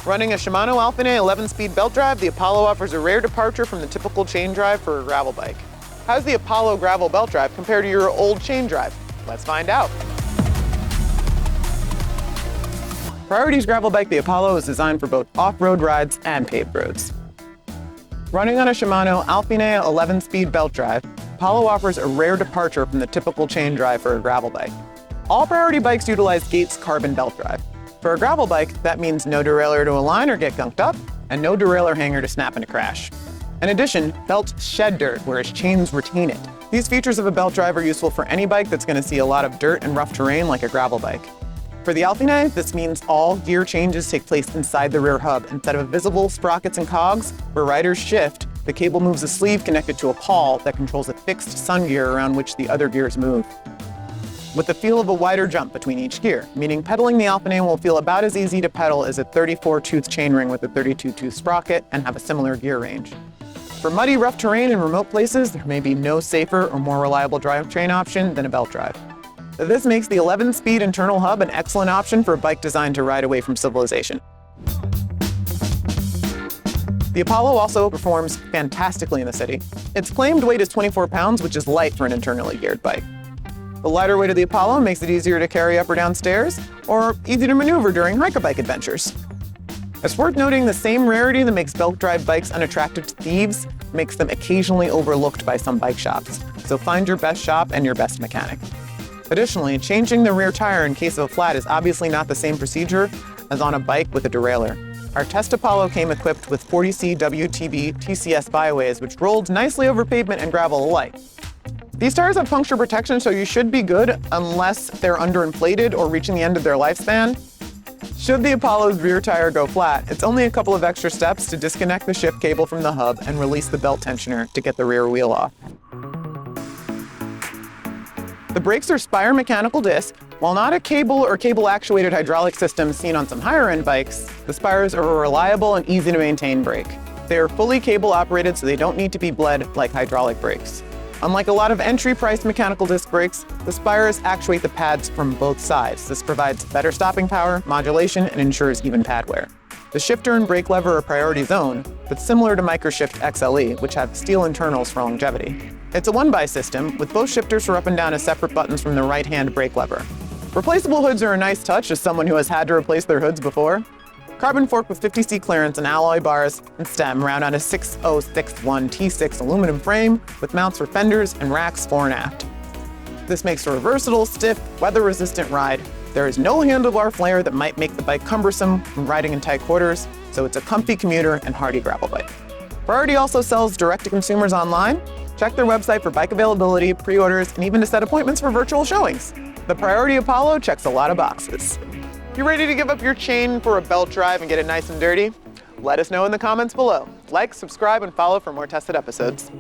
Running a Shimano Alfine 11-speed belt drive, the Apollo offers a rare departure from the typical chain drive for a gravel bike. How's the Apollo gravel belt drive compared to your old chain drive? Let's find out. Priority's gravel bike, the Apollo, is designed for both off-road rides and paved roads. Running on a Shimano Alfine 11-speed belt drive, Apollo offers a rare departure from the typical chain drive for a gravel bike. All Priority bikes utilize Gates carbon belt drive. For a gravel bike, that means no derailleur to align or get gunked up, and no derailleur hanger to snap and to crash. In addition, belts shed dirt, whereas chains retain it. These features of a belt drive are useful for any bike that's going to see a lot of dirt and rough terrain like a gravel bike. For the Alfine, this means all gear changes take place inside the rear hub. Instead of visible sprockets and cogs, where riders shift, the cable moves a sleeve connected to a pawl that controls a fixed sun gear around which the other gears move, with the feel of a wider jump between each gear, meaning pedaling the Alfine will feel about as easy to pedal as a 34-tooth chainring with a 32-tooth sprocket and have a similar gear range. For muddy, rough terrain in remote places, there may be no safer or more reliable drivetrain option than a belt drive. This makes the 11-speed internal hub an excellent option for a bike designed to ride away from civilization. The Apollo also performs fantastically in the city. Its claimed weight is 24 pounds, which is light for an internally geared bike. The lighter weight of the Apollo makes it easier to carry up or down stairs, or easy to maneuver during hike-a-bike adventures. It's worth noting the same rarity that makes belt drive bikes unattractive to thieves makes them occasionally overlooked by some bike shops, so find your best shop and your best mechanic. Additionally, changing the rear tire in case of a flat is obviously not the same procedure as on a bike with a derailleur. Our test Apollo came equipped with 40C WTB TCS bioways, which rolled nicely over pavement and gravel alike. These tires have puncture protection, so you should be good unless they're underinflated or reaching the end of their lifespan. Should the Apollo's rear tire go flat, it's only a couple of extra steps to disconnect the shift cable from the hub and release the belt tensioner to get the rear wheel off. The brakes are Spire mechanical disc. While not a cable or cable-actuated hydraulic system seen on some higher-end bikes, the Spires are a reliable and easy-to-maintain brake. They are fully cable-operated, so they don't need to be bled like hydraulic brakes. Unlike a lot of entry-priced mechanical disc brakes, the Spires actuate the pads from both sides. This provides better stopping power, modulation, and ensures even pad wear. The shifter and brake lever are Priority's own, but similar to Microshift XLE, which have steel internals for longevity. It's a one-by system, with both shifters for up and down as separate buttons from the right-hand brake lever. Replaceable hoods are a nice touch as someone who has had to replace their hoods before. Carbon fork with 50C clearance and alloy bars and stem round on a 6061 T6 aluminum frame with mounts for fenders and racks fore and aft. This makes for a versatile, stiff, weather-resistant ride. There is no handlebar flare that might make the bike cumbersome when riding in tight quarters, so it's a comfy commuter and hardy gravel bike. Priority also sells direct to consumers online. Check their website for bike availability, pre-orders, and even to set appointments for virtual showings. The Priority Apollo checks a lot of boxes. You ready to give up your chain for a belt drive and get it nice and dirty? Let us know in the comments below. Like, subscribe, and follow for more tested episodes.